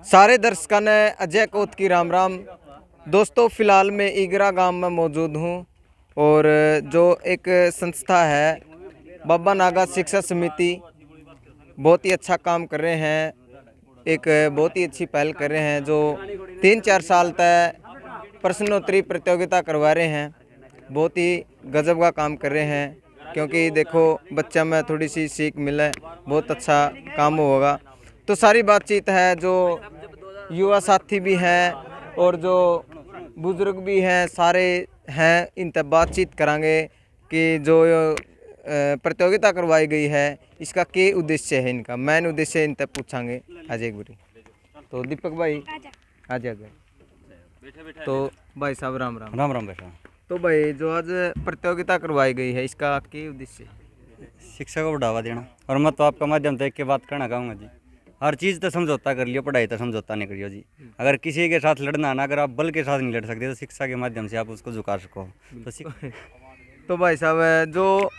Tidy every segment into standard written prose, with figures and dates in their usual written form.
सारे दर्शकों ने अजय कोत की राम राम। दोस्तों फ़िलहाल मैं ईगरा गांव में मौजूद हूं और जो एक संस्था है बाबा नागा शिक्षा समिति बहुत ही अच्छा काम कर रहे हैं। एक बहुत ही अच्छी पहल कर रहे हैं जो 3-4 साल तक प्रश्नोत्तरी प्रतियोगिता करवा रहे हैं। बहुत ही गजब का काम कर रहे हैं क्योंकि देखो बच्चा में थोड़ी सी सीख मिले, बहुत अच्छा काम होगा। तो सारी बातचीत है जो युवा साथी भी हैं और जो बुजुर्ग भी हैं, सारे हैं, इन तक बातचीत करांगे कि जो प्रतियोगिता करवाई गई है इसका क्या उद्देश्य है, इनका मेन उद्देश्य इन तक पूछांगे आज एक बारी। तो दीपक भाई आ जाएगा। तो भाई साहब राम राम। राम राम बेटा। तो भाई जो आज प्रतियोगिता करवाई गई है इसका क्या उद्देश्य है? शिक्षा को बढ़ावा देना। और मैं तो आपका माध्यम से एक के बात कहना चाहूँगा जी, हर चीज़ तो समझौता कर लियो, पढ़ाई तो समझौता नहीं करियो जी। अगर किसी के साथ लड़ना ना, अगर आप बल के साथ नहीं लड़ सकते तो शिक्षा के माध्यम से आप उसको झुका सको। तो भाई साहब जो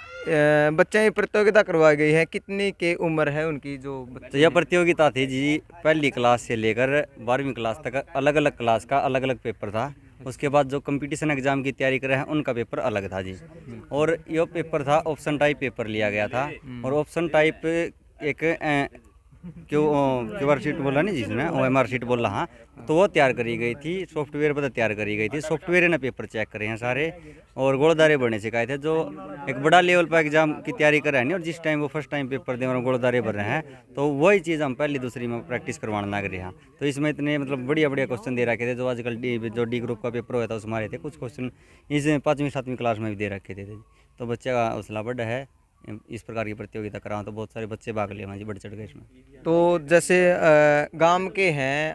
बच्चे की प्रतियोगिता करवाई गई है कितनी के उम्र है उनकी? जो तो यह प्रतियोगिता थी जी, पहली क्लास से लेकर 12वीं क्लास तक अलग अलग क्लास का अलग अलग पेपर था। उसके बाद जो कंपटीशन एग्जाम की तैयारी कर रहे हैं उनका पेपर अलग था जी। और यह पेपर था ऑप्शन टाइप पेपर लिया गया था। और ऑप्शन टाइप एक क्यूआर शीट बोला नहीं जिसमें OMR शीट बोल रहा, तो वो तैयार करी गई थी, सॉफ्टवेयर पर तैयार करी गई थी। सॉफ्टवेयर ने पेपर चेक करे हैं सारे और गोलदारे भरने सिखाए थे। जो एक बड़ा लेवल पर एग्जाम की तैयारी कर रहे हैं और जिस टाइम वो फर्स्ट टाइम पेपर दें और गोलदारे भर रहे हैं, तो वही चीज़ हम पहली दूसरी में प्रैक्टिस करवाने लग रहे हैं। तो इसमें इतने मतलब बढ़िया बढ़िया क्वेश्चन दे रखे थे। जो आजकल डी ग्रुप का पेपर हुआ था उसमें आ रहे थे कुछ क्वेश्चन इस 5वीं 7वीं क्लास में भी दे रखे थे। तो बच्चे का हौसला बढ़ा है। इस प्रकार की प्रतियोगिता कराऊँ तो बहुत सारे बच्चे भाग लिए जी, बढ़ चढ़ गए इसमें। तो जैसे गांव के हैं,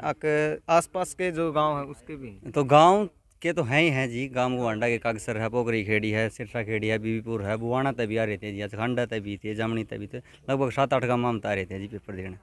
आसपास के जो गांव हैं उसके भी हैं? तो गांव के तो हैं ही हैं जी। गांव गुवांडा के कागसर है, पोखरी खेड़ी है, सिरसा खेड़ी है, बीबीपुर है, बुवाना तभी आ रहे थे जी, अचखंडा तभी थे, जामनी तभी थे, लगभग 7-8 गाँव में आ रहे थे जी पेपर देने।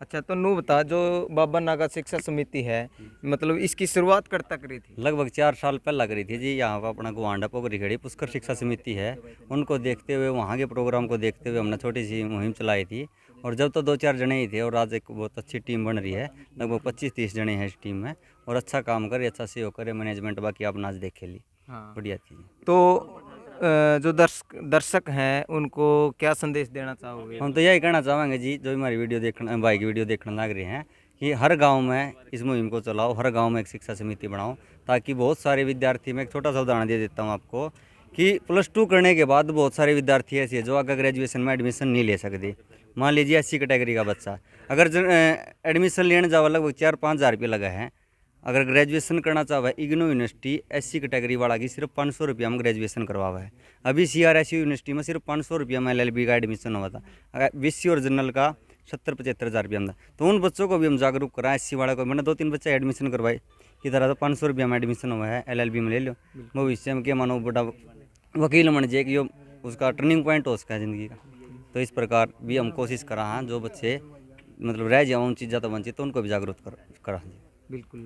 अच्छा, तो नू बता, जो बाबा नागा शिक्षा समिति है मतलब इसकी शुरुआत कब तक करी थी? लगभग 4 साल पहला करी थी जी। यहाँ पर अपना गुवांडा पोखरी खेड़ी पुष्कर शिक्षा समिति है, उनको देखते हुए, वहाँ के प्रोग्राम को देखते हुए हमने छोटी सी मुहिम चलाई थी। और जब तो 2-4 जने ही थे और आज एक बहुत अच्छी टीम बन रही है, लगभग 25-30 जने हैं इस टीम में और अच्छा काम करे, अच्छा सहयोग करे मैनेजमेंट। बाकी आपने आज देखे ली, हाँ। बढ़िया चीज़। तो जो दर्शक हैं उनको क्या संदेश देना चाहोगे? हम तो यही कहना चाहेंगे जी, जो हमारी वीडियो देखना, भाई की वीडियो देखने लग रहे हैं, कि हर गांव में इस मुहिम को चलाओ, हर गांव में एक शिक्षा समिति बनाओ, ताकि बहुत सारे विद्यार्थी, मैं एक छोटा सा उदाहरण दे देता हूं आपको कि +2 करने के बाद बहुत सारे विद्यार्थी ऐसे हैं जो आगे ग्रेजुएशन में एडमिशन नहीं ले सकते। मान लीजिए SC कैटेगरी का बच्चा अगर एडमिशन लेने जाओ लगभग 4-5 हज़ार रुपये लगा है। अगर ग्रेजुएशन करना चाहे इग्नू यूनिवर्सिटी SC कैटेगरी वाला की सिर्फ 500 रुपया में ग्रेजुएशन करवावा है। अभी CRSU यूनिवर्सिटी में सिर्फ 500 रुपया में LLB का एडमिशन हुआ था। अगर BC और जनरल का 70-75 हज़ार रुपया में। तो उन बच्चों को भी हम जागरूक कराएं। SC वाले को मैंने 2-3 बच्चे एडमिशन करवाए की तरह, तो 500 रुपया में एडमिशन हुआ है, LLB में ले लो। भविष्य में क्या मानो बड़ा वकील बन जाए कि उसका टर्निंग पॉइंट हो उसका ज़िंदगी का। तो इस प्रकार भी हम कोशिश करा हैं, जो बच्चे मतलब रह जाए उन चीज़ों तो वंचित, तो उनको भी जागरूक करा। बिल्कुल।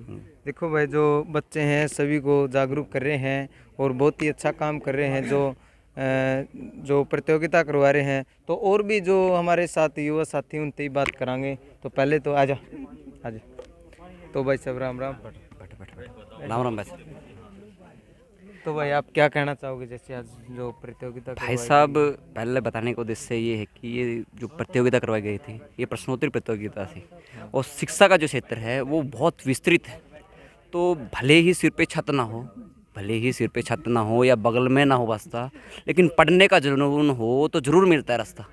देखो भाई, जो बच्चे हैं सभी को जागरूक कर रहे हैं और बहुत ही अच्छा काम कर रहे हैं जो प्रतियोगिता करवा रहे हैं। तो और भी जो हमारे साथ युवा साथी उनसे ही बात करांगे। तो पहले तो आजा। तो भाई सब राम राम। राम राम भाई। तो भाई आप क्या कहना चाहोगे जैसे आज जो प्रतियोगिता भाई साहब, पहले बताने का उद्देश्य ये है कि ये जो प्रतियोगिता करवाई गई थी ये प्रश्नोत्तरी प्रतियोगिता थी और शिक्षा का जो क्षेत्र है वो बहुत विस्तृत है। तो भले ही सिर पे छत ना हो या बगल में ना हो वास्ता, लेकिन पढ़ने का जुनून हो तो ज़रूर मिलता है रास्ता।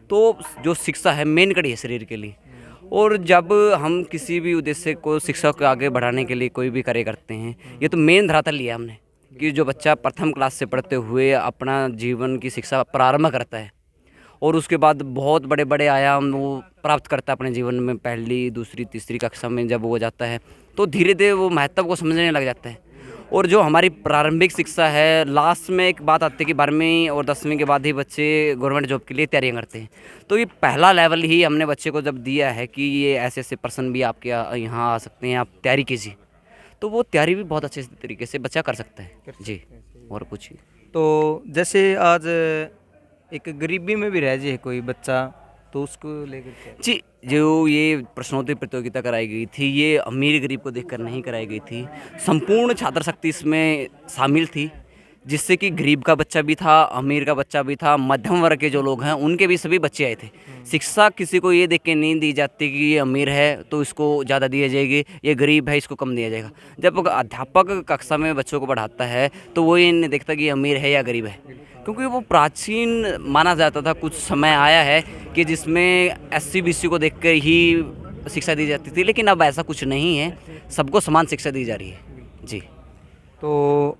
तो जो शिक्षा है मेन कड़ी है शरीर के लिए। और जब हम किसी भी उद्देश्य को शिक्षा को आगे बढ़ाने के लिए कोई भी कार्य करते हैं, ये तो मेन धरातल लिया हमने कि जो बच्चा प्रथम क्लास से पढ़ते हुए अपना जीवन की शिक्षा प्रारंभ करता है और उसके बाद बहुत बड़े बड़े आयाम वो प्राप्त करता है अपने जीवन में, पहली दूसरी तीसरी कक्षा में जब वो जाता है तो धीरे धीरे वो महत्व को समझने लग जाता है। और जो हमारी प्रारंभिक शिक्षा है, लास्ट में एक बात आती है कि 12वीं और 10वीं के बाद ही बच्चे गवर्नमेंट जॉब के लिए तैयारियां करते हैं। तो ये पहला लेवल ही हमने बच्चे को जब दिया है कि ये ऐसे ऐसे पर्सन भी आपके यहाँ आ सकते हैं, आप तैयारी कीजिए, तो वो तैयारी भी बहुत अच्छे तरीके से बच्चा कर सकता है जी। और कुछ ही तो जैसे आज एक गरीबी में भी रह जाए कोई बच्चा, तो उसको लेकर जी जो ये प्रश्नोत्तरी प्रतियोगिता कराई गई थी, ये अमीर गरीब को देखकर नहीं कराई गई थी। संपूर्ण छात्र शक्ति इसमें शामिल थी, जिससे कि गरीब का बच्चा भी था, अमीर का बच्चा भी था, मध्यम वर्ग के जो लोग हैं उनके भी सभी बच्चे आए थे। शिक्षा किसी को ये देख के नहीं दी जाती कि ये अमीर है तो इसको ज़्यादा दिया जाएगी, ये गरीब है इसको कम दिया जाएगा। जब अध्यापक कक्षा में बच्चों को पढ़ाता है तो वो ये नहीं देखता कि ये अमीर है या गरीब है, क्योंकि वो प्राचीन माना जाता था। कुछ समय आया है कि जिसमें SC BC को देखकर ही शिक्षा दी जाती थी, लेकिन अब ऐसा कुछ नहीं है, सबको समान शिक्षा दी जा रही है जी। तो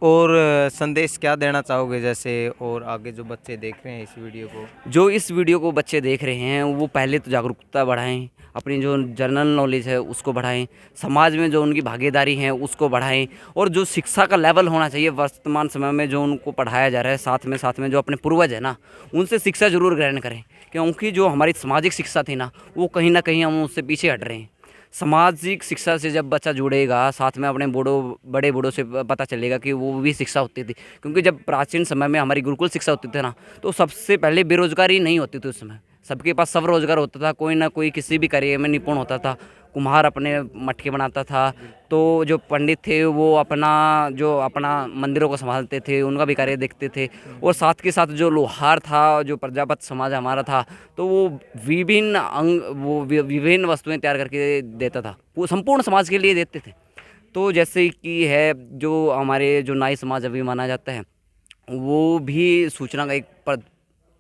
और संदेश क्या देना चाहोगे, जैसे और आगे जो बच्चे देख रहे हैं इस वीडियो को? जो इस वीडियो को बच्चे देख रहे हैं वो पहले तो जागरूकता बढ़ाएं, अपनी जो जनरल नॉलेज है उसको बढ़ाएं, समाज में जो उनकी भागीदारी है उसको बढ़ाएं, और जो शिक्षा का लेवल होना चाहिए वर्तमान समय में जो उनको पढ़ाया जा रहा है, साथ में जो अपने पूर्वज है ना, उनसे शिक्षा जरूर ग्रहण करें, क्योंकि जो हमारी सामाजिक शिक्षा थी ना वो कहीं ना कहीं हम उससे पीछे हट रहे हैं। सामाजिक शिक्षा से जब बच्चा जुड़ेगा, साथ में अपने बड़े बूढ़ों से पता चलेगा कि वो भी शिक्षा होती थी, क्योंकि जब प्राचीन समय में हमारी गुरुकुल शिक्षा होती थी ना, तो सबसे पहले बेरोजगारी नहीं होती थी। उस समय सबके पास सब रोजगार होता था, कोई ना कोई किसी भी कार्य में निपुण होता था। कुम्हार अपने मटके बनाता था, तो जो पंडित थे वो अपना मंदिरों को संभालते थे, उनका भी कार्य देखते थे। और साथ के साथ जो लोहार था, जो प्रजापत समाज हमारा था, तो वो विभिन्न वस्तुएं तैयार करके देता था, वो संपूर्ण समाज के लिए देते थे। तो जैसे कि है जो हमारे जो नाई समाज अभी माना जाता है, वो भी सूचना का एक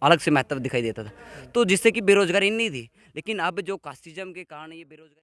अलग से महत्व दिखाई देता था, तो जिससे कि बेरोजगारी नहीं थी। लेकिन अब जो कास्टिज्म के कारण ये बेरोजगारी